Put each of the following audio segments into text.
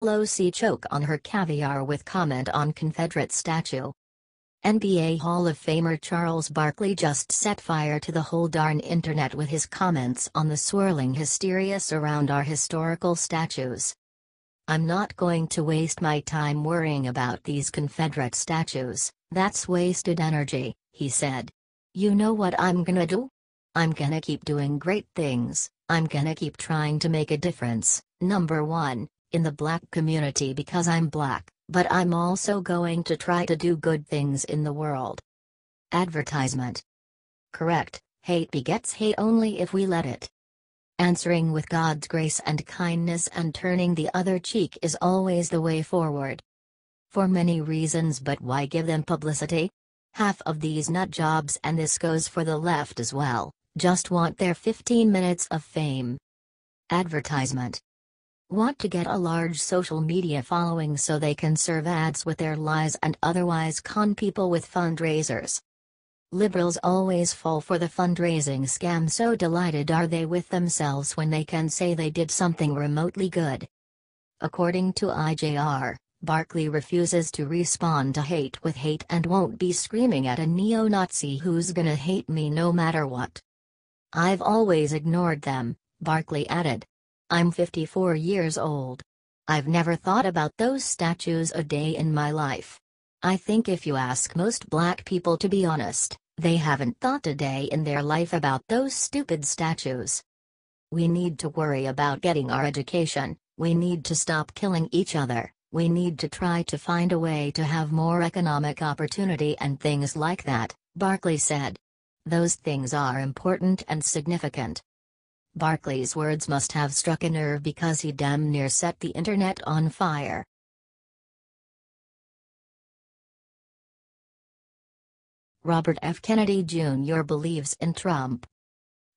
Pelosi choke on her caviar with comment on Confederate statue. NBA Hall of Famer Charles Barkley just set fire to the whole darn internet with his comments on the swirling hysteria around our historical statues. "I'm not going to waste my time worrying about these Confederate statues, that's wasted energy," he said. "You know what I'm gonna do? I'm gonna keep doing great things. I'm gonna keep trying to make a difference, number one, in the black community because I'm black, but I'm also going to try to do good things in the world." Advertisement. Correct, hate begets hate only if we let it. Answering with God's grace and kindness and turning the other cheek is always the way forward. For many reasons, but why give them publicity? Half of these nut jobs, and this goes for the left as well, just want their 15 minutes of fame. Advertisement. Want to get a large social media following so they can serve ads with their lies and otherwise con people with fundraisers. Liberals always fall for the fundraising scam, so delighted are they with themselves when they can say they did something remotely good. According to IJR, Barkley refuses to respond to hate with hate and won't be screaming at a neo-Nazi who's gonna hate me no matter what. "I've always ignored them," Barkley added. "I'm 54 years old. I've never thought about those statues a day in my life. I think if you ask most black people to be honest, they haven't thought a day in their life about those stupid statues. We need to worry about getting our education, we need to stop killing each other, we need to try to find a way to have more economic opportunity and things like that," Barkley said. "Those things are important and significant." Barkley's words must have struck a nerve because he damn near set the internet on fire. Robert F. Kennedy Jr. believes in Trump.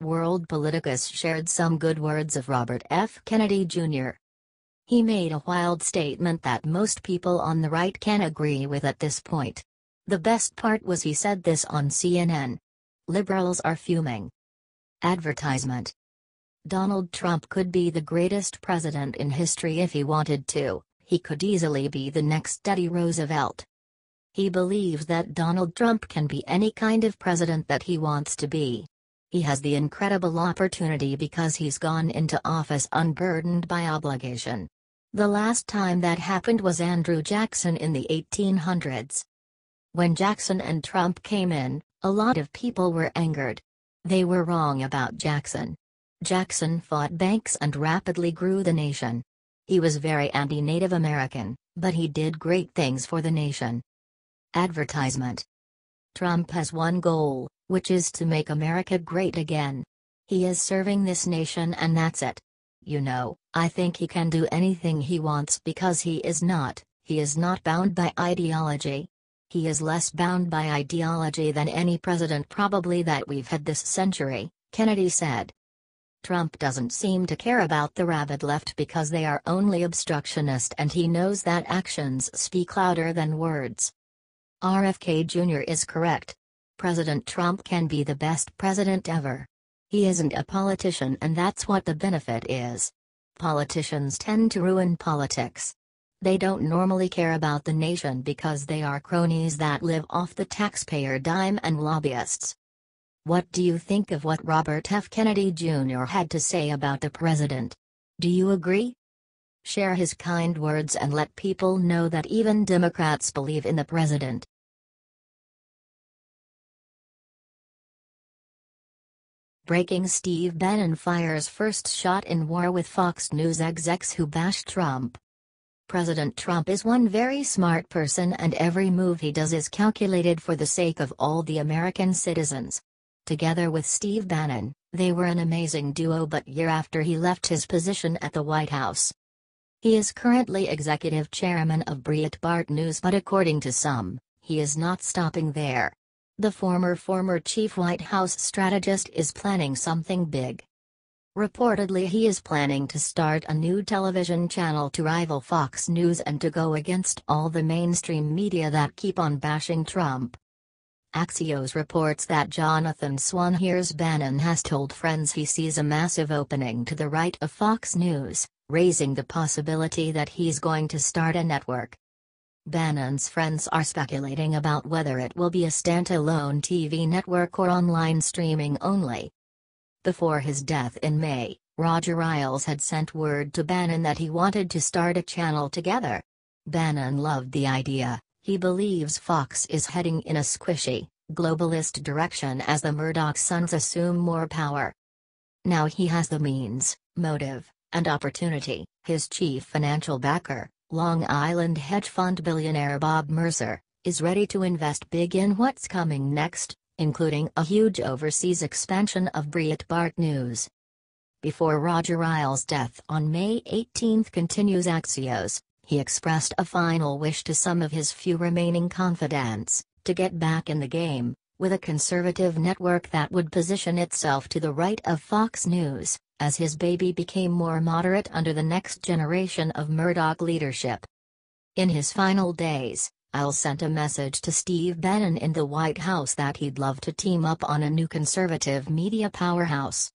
World Politicus shared some good words of Robert F. Kennedy Jr. He made a wild statement that most people on the right can agree with at this point. The best part was he said this on CNN. Liberals are fuming. Advertisement. Donald Trump could be the greatest president in history if he wanted to. He could easily be the next Teddy Roosevelt. He believes that Donald Trump can be any kind of president that he wants to be. He has the incredible opportunity because he's gone into office unburdened by obligation. The last time that happened was Andrew Jackson in the 1800s. When Jackson and Trump came in, a lot of people were angered. They were wrong about Jackson. Jackson fought banks and rapidly grew the nation. He was very anti-Native American, but he did great things for the nation. Advertisement. Trump has one goal, which is to make America great again. He is serving this nation and that's it. You know, I think he can do anything he wants because he is not bound by ideology. He is less bound by ideology than any president probably that we've had this century, Kennedy said. Trump doesn't seem to care about the rabid left because they are only obstructionist, and he knows that actions speak louder than words. RFK Jr. is correct. President Trump can be the best president ever. He isn't a politician, and that's what the benefit is. Politicians tend to ruin politics. They don't normally care about the nation because they are cronies that live off the taxpayer dime and lobbyists. What do you think of what Robert F. Kennedy Jr. had to say about the president? Do you agree? Share his kind words and let people know that even Democrats believe in the president. Breaking: Steve Bannon fires first shot in war with Fox News execs who bash Trump. President Trump is one very smart person, and every move he does is calculated for the sake of all the American citizens. Together with Steve Bannon, they were an amazing duo, but year after he left his position at the White House. He is currently executive chairman of Breitbart News, but according to some, he is not stopping there. The former chief White House strategist is planning something big. Reportedly, he is planning to start a new television channel to rival Fox News and to go against all the mainstream media that keep on bashing Trump. Axios reports that Jonathan Swan hears Bannon has told friends he sees a massive opening to the right of Fox News, raising the possibility that he's going to start a network. Bannon's friends are speculating about whether it will be a standalone TV network or online streaming only. Before his death in May, Roger Ailes had sent word to Bannon that he wanted to start a channel together. Bannon loved the idea. He believes Fox is heading in a squishy, globalist direction as the Murdoch sons assume more power. Now he has the means, motive, and opportunity. His chief financial backer, Long Island hedge fund billionaire Bob Mercer, is ready to invest big in what's coming next, including a huge overseas expansion of Breitbart News. Before Roger Ailes' death on May 18, continues Axios, he expressed a final wish to some of his few remaining confidants, to get back in the game, with a conservative network that would position itself to the right of Fox News, as his baby became more moderate under the next generation of Murdoch leadership. In his final days, Ailes sent a message to Steve Bannon in the White House that he'd love to team up on a new conservative media powerhouse.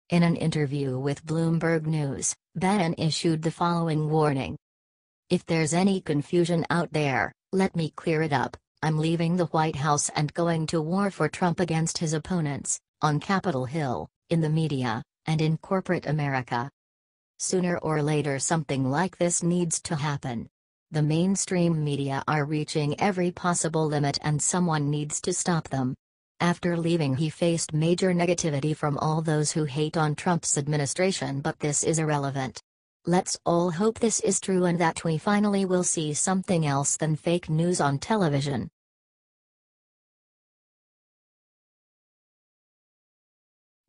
In an interview with Bloomberg News, Bannon issued the following warning. "If there's any confusion out there, let me clear it up. I'm leaving the White House and going to war for Trump against his opponents, on Capitol Hill, in the media, and in corporate America. Sooner or later something like this needs to happen. The mainstream media are reaching every possible limit and someone needs to stop them." After leaving, he faced major negativity from all those who hate on Trump's administration, but this is irrelevant. Let's all hope this is true and that we finally will see something else than fake news on television.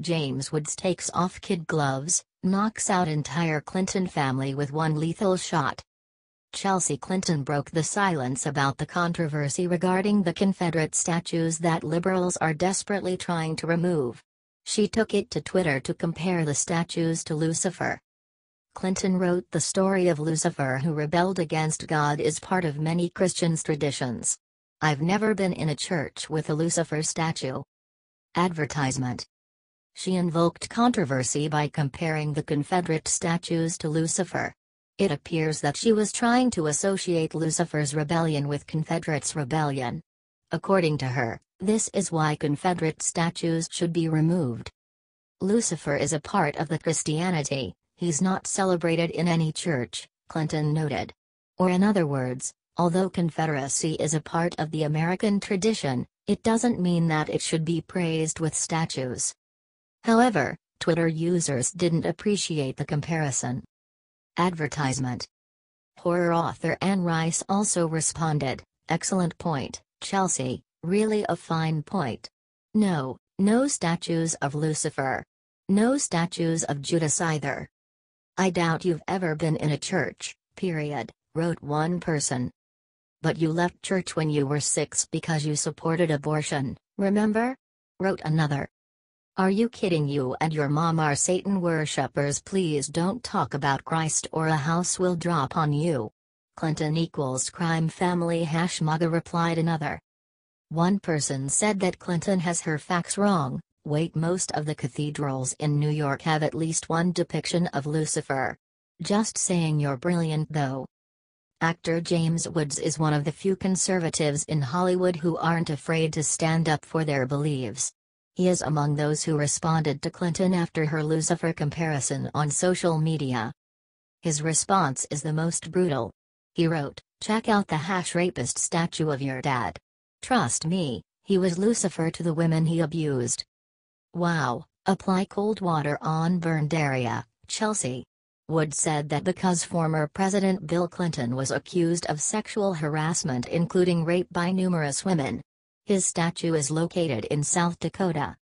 James Woods takes off kid gloves, knocks out entire Clinton family with one lethal shot. Chelsea Clinton broke the silence about the controversy regarding the Confederate statues that liberals are desperately trying to remove. She took it to Twitter to compare the statues to Lucifer. Clinton wrote, "The story of Lucifer who rebelled against God is part of many Christians' traditions. I've never been in a church with a Lucifer statue." Advertisement. She invoked controversy by comparing the Confederate statues to Lucifer. It appears that she was trying to associate Lucifer's rebellion with Confederates' rebellion. According to her, this is why Confederate statues should be removed. Lucifer is a part of the Christianity, he's not celebrated in any church, Clinton noted. Or in other words, although Confederacy is a part of the American tradition, it doesn't mean that it should be praised with statues. However, Twitter users didn't appreciate the comparison. Advertisement. Horror author Anne Rice also responded, "Excellent point, Chelsea, really a fine point. No statues of Lucifer. No statues of Judas either. I doubt you've ever been in a church, period," wrote one person. "But you left church when you were 6 because you supported abortion, remember?" wrote another. "Are you kidding? You and your mom are Satan worshippers. Please don't talk about Christ or a house will drop on you." Clinton equals crime family #MAGA, replied another. One person said that Clinton has her facts wrong. Wait, most of the cathedrals in New York have at least one depiction of Lucifer. Just saying, you're brilliant though. Actor James Woods is one of the few conservatives in Hollywood who aren't afraid to stand up for their beliefs. He is among those who responded to Clinton after her Lucifer comparison on social media. His response is the most brutal. He wrote, "Check out the #rapist statue of your dad. Trust me, he was Lucifer to the women he abused." Wow, apply cold water on burned area, Chelsea. Wood said that because former President Bill Clinton was accused of sexual harassment including rape by numerous women. His statue is located in South Dakota.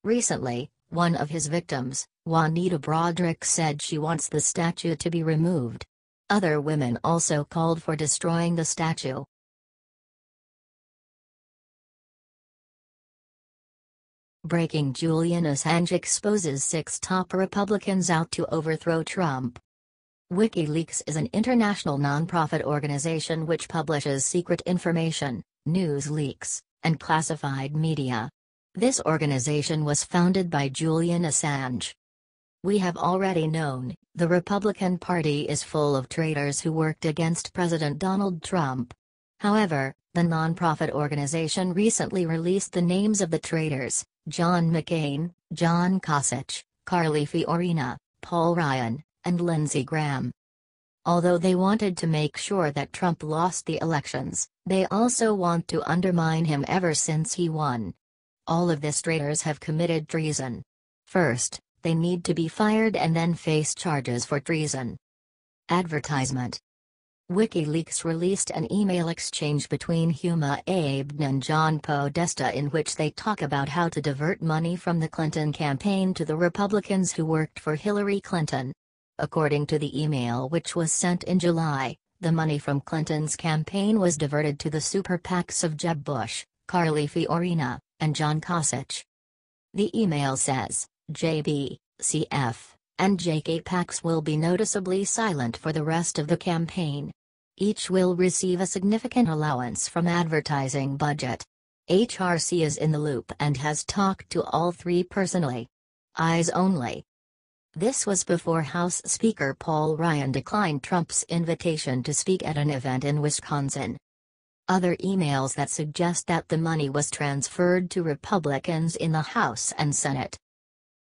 Recently, one of his victims, Juanita Broderick, said she wants the statue to be removed. Other women also called for destroying the statue. Breaking: Julian Assange exposes 6 top Republicans out to overthrow Trump. WikiLeaks is an international nonprofit organization which publishes secret information, news leaks, and classified media. This organization was founded by Julian Assange. We have already known, the Republican Party is full of traitors who worked against President Donald Trump. However, the nonprofit organization recently released the names of the traitors: John McCain, John Kasich, Carly Fiorina, Paul Ryan, and Lindsey Graham. Although they wanted to make sure that Trump lost the elections, they also want to undermine him ever since he won. All of these traitors have committed treason. First, they need to be fired and then face charges for treason. Advertisement. WikiLeaks released an email exchange between Huma Abedin and John Podesta in which they talk about how to divert money from the Clinton campaign to the Republicans who worked for Hillary Clinton. According to the email, which was sent in July, the money from Clinton's campaign was diverted to the super PACs of Jeb Bush, Carly Fiorina, and John Kasich. The email says, JB, CF, and JK PACs will be noticeably silent for the rest of the campaign. Each will receive a significant allowance from advertising budget. HRC is in the loop and has talked to all three personally. Eyes only. This was before House Speaker Paul Ryan declined Trump's invitation to speak at an event in Wisconsin. Other emails that suggest that the money was transferred to Republicans in the House and Senate.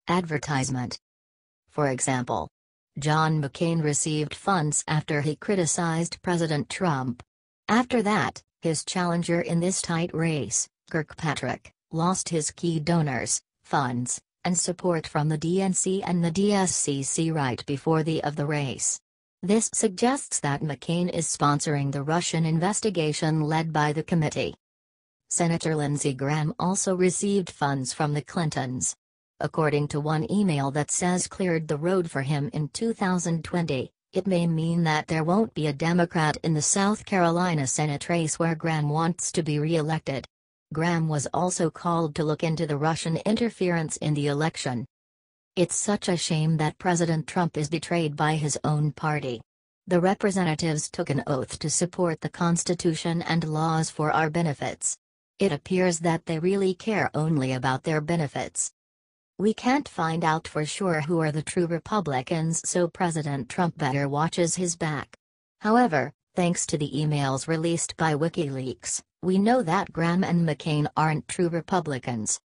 Advertisement. For example, John McCain received funds after he criticized President Trump. After that, his challenger in this tight race, Kirkpatrick, lost his key donors, funds, and support from the DNC and the DSCC right before the of the race. This suggests that McCain is sponsoring the Russian investigation led by the committee. Senator Lindsey Graham also received funds from the Clintons. According to one email that says cleared the road for him in 2020, it may mean that there won't be a Democrat in the South Carolina Senate race where Graham wants to be re-elected. Graham was also called to look into the Russian interference in the election. It's such a shame that President Trump is betrayed by his own party. The representatives took an oath to support the Constitution and laws for our benefits. It appears that they really care only about their benefits. We can't find out for sure who are the true Republicans, so President Trump better watches his back. However, thanks to the emails released by WikiLeaks, we know that Graham and McCain aren't true Republicans.